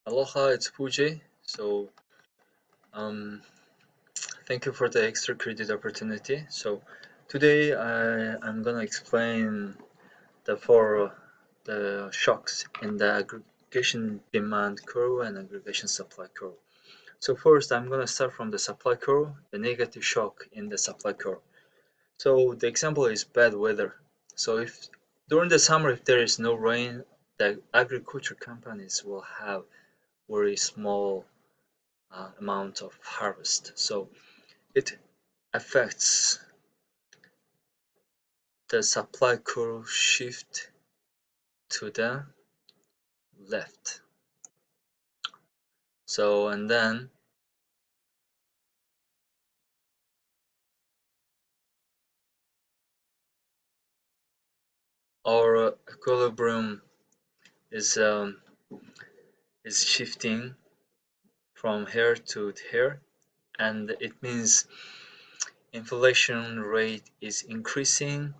Aloha, it's Pujay. Um, Thank you for the extra credit opportunity. Today I'm gonna explain the shocks in the aggregation demand curve and aggregation supply curve. So first, I'm gonna start from the supply curve, the negative shock in the supply curve. So the example is bad weather. So if during the summer, if there is no rain, the agriculture companies will have very small amount of harvest. So it affects the supply curve shift to the left. So and then our equilibrium is um, is shifting from here to here, and it means inflation rate is increasing,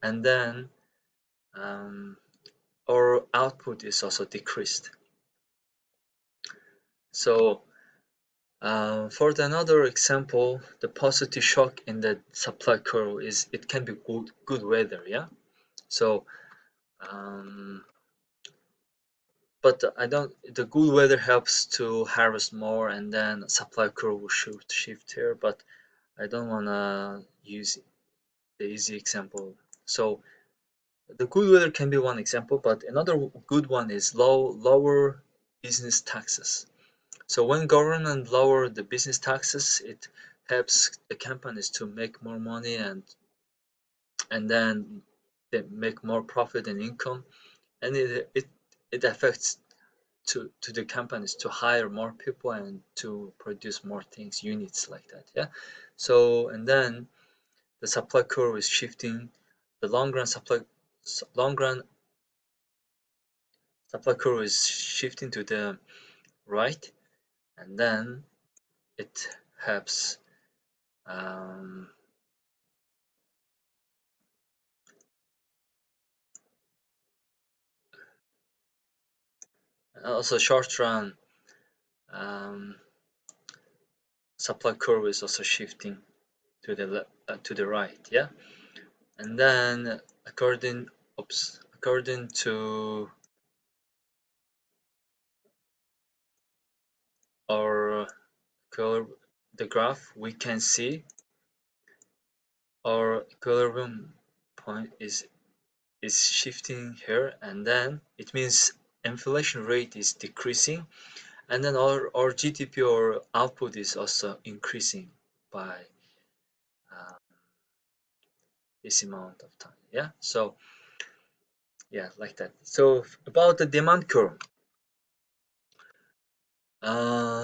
and then um, our output is also decreased. So for another example, the positive shock in the supply curve is it can be good weather, yeah. So um, but I don't. The good weather helps to harvest more, and then supply curve will shift here. But I don't wanna use the easy example. So the good weather can be one example, but another good one is lower business taxes. So when government lower the business taxes, it helps the companies to make more money and then they make more profit and income, and it affects to the companies to hire more people and to produce more things, units like that. Yeah. So and then the supply curve is shifting. The long run supply curve is shifting to the right, and then it helps um, also short run um, supply curve is also shifting to the right. Yeah. And then according to our curve, the graph, we can see our equilibrium point is shifting here, and then it means inflation rate is decreasing, and then our GDP or output is also increasing by uh, this amount of time. Yeah. So yeah, like that. So about the demand curve.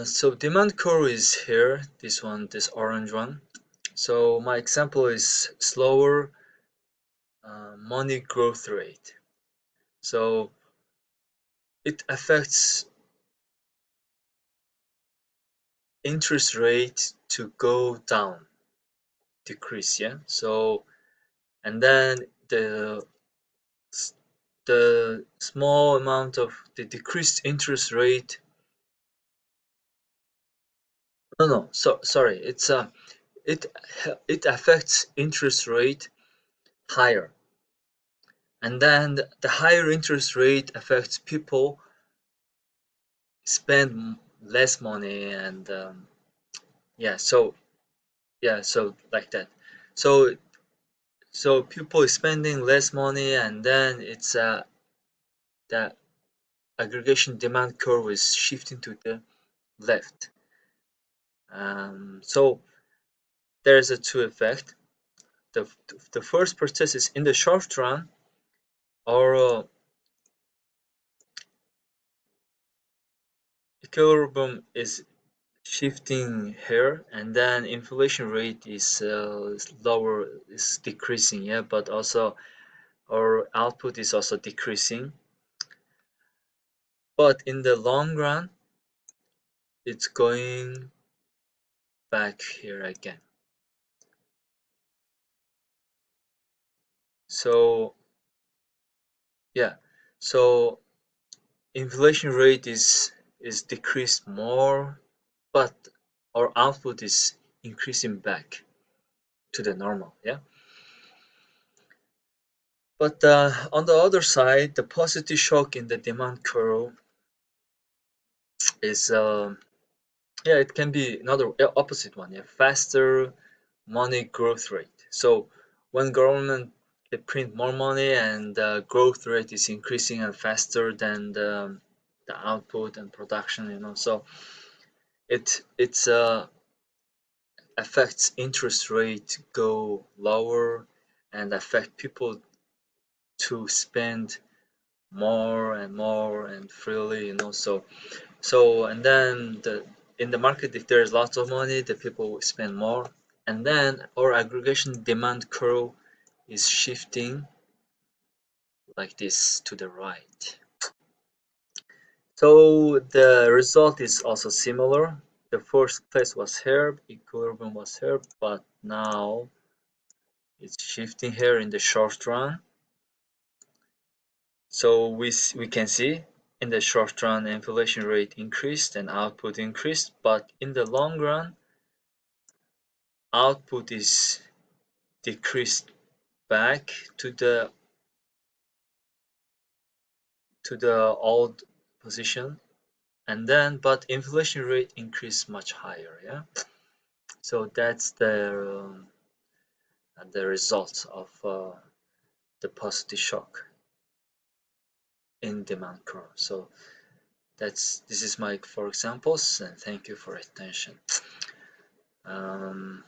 So demand curve is here. This one, this orange one. So my example is slower money growth rate. So it affects interest rate to go down, decrease, yeah. So and then the small amount of the decreased interest rate. No, no. So sorry. It it affects interest rate higher, and then the higher interest rate affects people spend less money and yeah. So yeah. So like that. So so people is spending less money, and then it's the aggregation demand curve is shifting to the left. So there's a two effect. The, the first process is in the short run, our equilibrium is shifting here, and then inflation rate is lower, is decreasing. Yeah, but also our output is also decreasing. But in the long run, it's going back here again. So yeah, so inflation rate is is decreased more, but our output is increasing back to the normal, yeah. But on the other side, the positive shock in the demand curve is yeah, it can be another opposite one, yeah, faster money growth rate. So when government they print more money and the growth rate is increasing and faster than the output and production, so it's affects interest rate go lower and affect people to spend more and more and freely, so and then in the market, if there's lots of money, the people will spend more, and then our aggregation demand curve is shifting like this to the right. So the result is also similar. The first place was here, equilibrium was here, but now it's shifting here in the short run. So we can see in the short run, inflation rate increased and output increased, but in the long run, output is decreased back to the old position, and then but inflation rate increased much higher, yeah. So that's the result of the positive shock in demand curve. So this is my 4 examples, and thank you for attention. And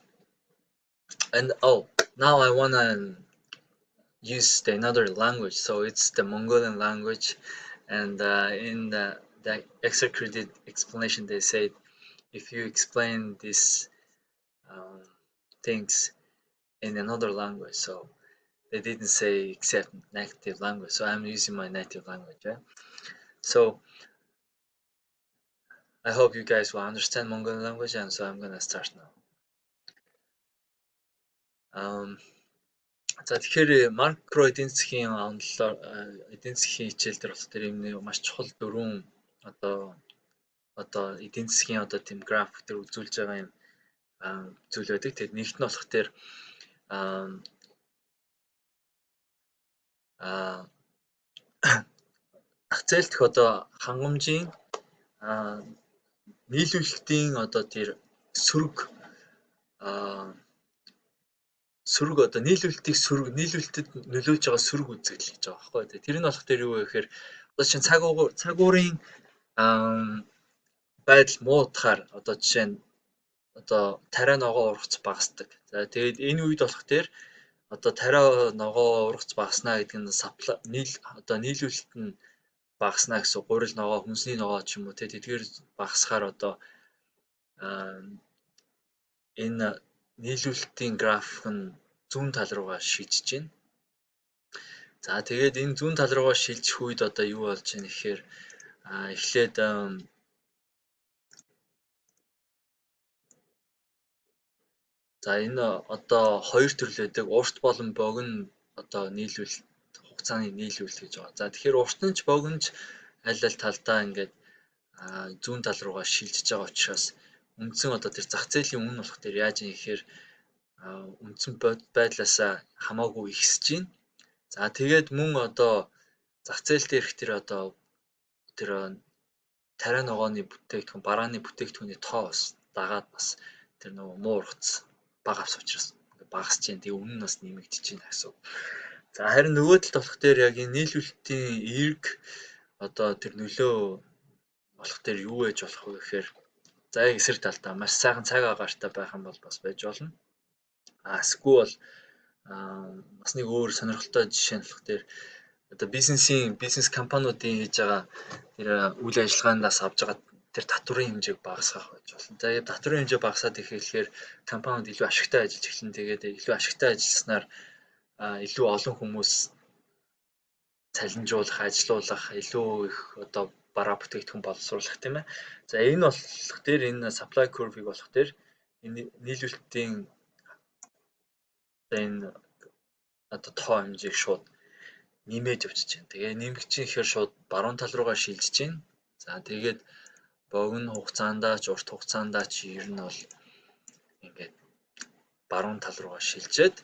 now I wanna use another language, so it's the Mongolian language, and in the extra credit explanation they said if you explain these um, things in another language, so they didn't say except native language, so I'm using my native language, yeah. So I hope you guys will understand Mongolian language, and so I'm gonna start now. За тэгэхээр макро эдийн засгийн онолоор эдийн засгийн хичээл дээр болохоор юм маш чухал дөрвөн одоо эдийн засгийн одоо тийм график дээр үзүүлж байгаа юм зүйл байдаг. Тэгээд нэгт нь болох тэр зах зээл дэх одоо хангамжийн нийлүүлэлтийн одоо тэр сөрөг одоо нийлүүлэлтэд нөлөөлж байгаа сөрөг үзэгдэл гэж байгаа байхгүй. Тэр нь болох тэр юу вэ гэхээр одоо чинь цагуурын байдал муутахаар одоо жишээ нь одоо тариа ногоо ургац багасдаг. За тэгээд энэ үед болох тэр одоо тариа ногоо ургац багаснаа гэдэг нь нийлүүлэлт нь багаснаа гэсэн гурил ногоо, хүнсний ногоо ч юм уу тэдгээр багасхаар одоо энэ нийлүүлэлтийн график нь зүүн тал руугаа шилжиж байна. За тэгээд энэ зүүн тал руугаа шилжих үед одоо юу болж байна гэхээр эхлээд за энэ одоо хоёр төрөл байдаг. Урт болон богино одоо нийлүүлэлт хугацааны нийлүүлэлт гэж байгаа. За тэгэхээр уртанч богинож аль талдаа ингээд зүүн тал руугаа шилжиж байгаа учраас үндсэн одоо тэр зах зээлийн үнэ болох тэр яаж юм гэхээр үндсэн байдлаасаа хамаагүй ихсэж байна. За тэгээд мөн одоо зах зээл дээрх тэр одоо тэр тариа ногооны бүтээгдэхүүн, барааны бүтээгдэхүүний тоо бас дагаад бас тэр нөгөө муу ургац бага авс учраас багасж байна. Тэгээ үнэ нь бас нэмэгдэж байна гэсэн. За харин нөгөө талд болох дээр яг энэ нийлүүлэлтийн эрг одоо тэр нөлөө болох дээр юу байж болох вэ гэхээр за яг эсрэг талдаа маш сайхан цаг агаартай байх юм бол бас байж болно. Эсвэл бас нэг өөр сонирхолтой жишээ нь болох дээр одоо бизнес компаниудын хийж байгаа тэр үйл ажиллагаанаас авж байгаа тэр татврын хэмжээг багасгах байж болно. За татврын хэмжээ багасаад ирэхээр компаниуд илүү ашигтай ажиллаж эхэлнэ. Тэгээд илүү ашигтай ажилласнаар илүү олон хүмүүс цалинжуулах, ажилуулах, илүү их одоо бараа бүтээгдэхүүн боловсруулах тийм ээ. За энэ болох дээр энэ supply curve-ийг болох дээр энэ нийлүүлэлтийн энэ одоо тоо хэмжээг шууд нэмээд явчихж байна. Тэгээ нэмэгдэж ихээр шууд баруун тал руугаа шилжиж байна. За тэгээд богино хугацаанд ч урт хугацаанд ч ер нь бол ингээд баруун тал руугаа шилжээд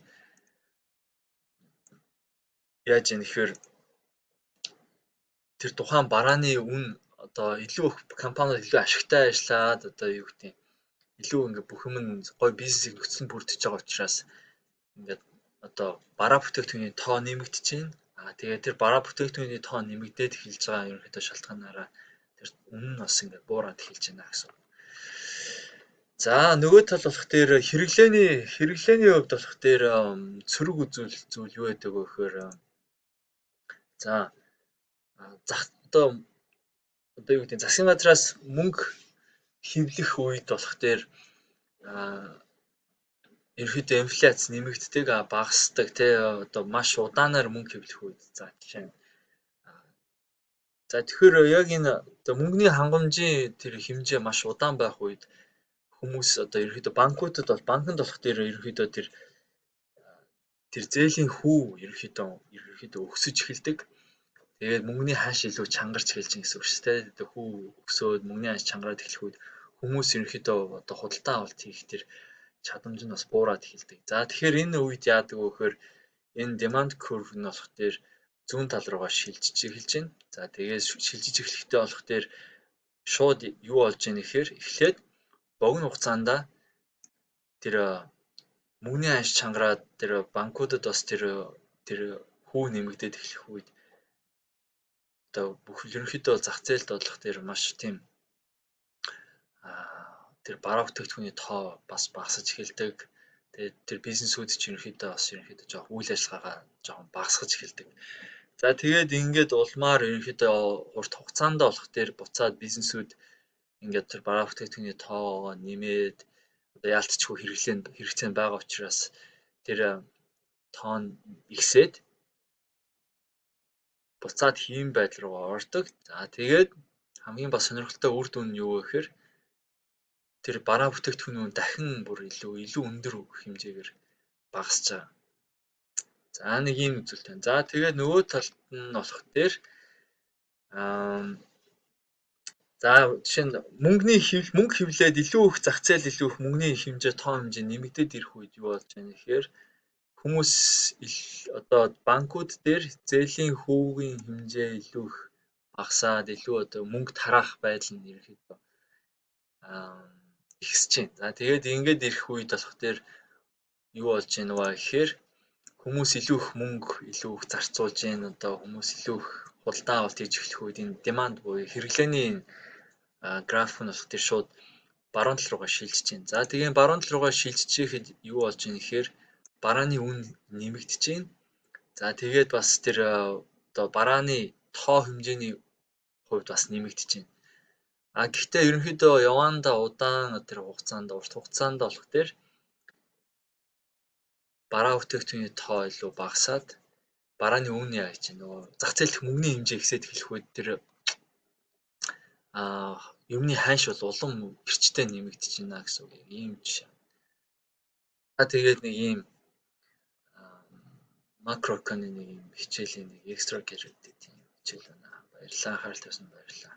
яаж юм нэхэр тэр тухайн барааны үн одоо илүү их компаниуд илүү ашигтай ажиллаад одоо юу гэдэг юм илүү ингээд бүх юм нь гоё бизнесийг нөхцөл нь бүрдэж байгаа учраас ингээд одоо бараа бүтээгдэхүүний тоо нэмэгдэж байна. Тэгээд тэр бараа бүтээгдэхүүний тоо нэмэгдээд эхэлж байгаа ерөнхийдөө шалтгаанаараа тэр үнэ нь бас ингээд буураад эхэлж байна гэсэн. За нөгөө тал болох дээр хэрэглээний хувьд болох дээр цөрөг үзүүл зүйл юу байдаг вэ гэхээр за одоо юу гэдэг засгийн газраас мөнгө хэвлэх үед болох дээр ерөнхийдөө инфляц нэмэгддэг багасдаг тий одоо маш удаанаар мөнгө хэвлэх үед за жишээ нь за тэгэхээр яг энэ одоо мөнгөний хангамжийн тэр хэмжээ маш удаан байх үед хүмүүс одоо ерөнхийдөө банкудад бол банкнд болох дээр ерөнхийдөө тэр зээлийн хүү ерөнхийдөө өсөж эхэлдэг. Тэгээд мөнгөний ханш илүү чангарч эхэлж байгаа гэсэн үг шүү дээ. Тэгээд хүү өсөөд мөнгөний ханш чангараад эхлэх үед хүмүүс ерөнхийдөө одоо худалдаа авалт хийх тэр чадамж нь бас буураад эхэлдэг. За тэгэхээр энэ үед яадаг вэ гэхээр энэ demand curve нь болох дээр зүүн тал руугаа шилжиж эхэлж байна. За тэгээд шилжиж эхлэхдээ болох дээр шууд юу болж ийн гэхээр эхлээд богино хугацаанд тэр мөнгөний ханш чангараад тэр банкудад бас тэр хүү нэмэгдээд эхлэх үед одоо бүх ерөнхийдөө зах зээлд бодлох тэр маш тийм тэр бараа бүтээгдэхүүний тоо бас багасж эхэлдэг. Тэгээд тэр бизнесүүд чинь ерөнхийдөө жоох үйл ажиллагаагаа жоохон багасгаж эхэлдэг. За тэгээд ингээд улмаар ерөнхийдөө урт хугацаанд болох дээр буцаад бизнесүүд ингээд тэр бараа бүтээгдэхүүний тоогоо нэмээд одоо яалтчгүй хэрэгцээ байгаа учраас тэр тоо нь ихсээд буцаад хийм байдал руу ордог. За тэгээд хамгийн бас сонирхолтой үр дүн нь юу вэ гэхээр тэр бараа бүтээгдэхүүн дахин бүр илүү өндөр хэмжээгээр багасж байгаа. За нэг ийм үзүүлэлт байна. За тэгээд нөгөө талд нь болох дээр за жишээ нь мөнгө хэвлээд илүү их зах зээл илүү их мөнгөний хэмжээ тоо хэмжээ нэмэгдээд ирэх үед юу болж байна гэхээр хүмүүс одоо банкуд дээр зээлийн хүүгийн хэмжээ илүү их багасаад илүү одоо мөнгө тараах байдал нь ерөнхийдөө ихсэж байна. За тэгээд ингээд ирэх үед болох дээр юу болж байна вэ гэхээр хүмүүс илүү их мөнгө илүү их зарцуулж байна. Одоо хүмүүс илүү их худалдаа авалт хийж эхлэх үед энэ demand буюу хэрэглээний граф нь болох тэр шууд баруун тал руугаа шилжиж байна. За тэгээд баруун тал руугаа шилжижихэд юу болж байна гэхээр барааны үн нэмэгдэж байна. За тэгээд бас тэр одоо барааны тоо хэмжээний хувьд бас нэмэгдэж байна. Гэхдээ ерөнхийдөө явандаа удаан тэр хугацаанд урт хугацаанд болох дээр бараа бүтээгдэхүүний тоо илүү багасаад барааны үн яаж нөгөө зах зээлх мөнгөний хэмжээ ихсээд эхлэх үед тэр юмны ханш бол улам эрчтэй нэмэгдэж байна гэсэн үг ийм жишээ. Тэгээд нэг ийм макроэкономи нэг юм хичээлийн нэг экстра гэрэлтэй тийм хичээл байна. Баярлалаа, анхаарал тавьсан баярлалаа.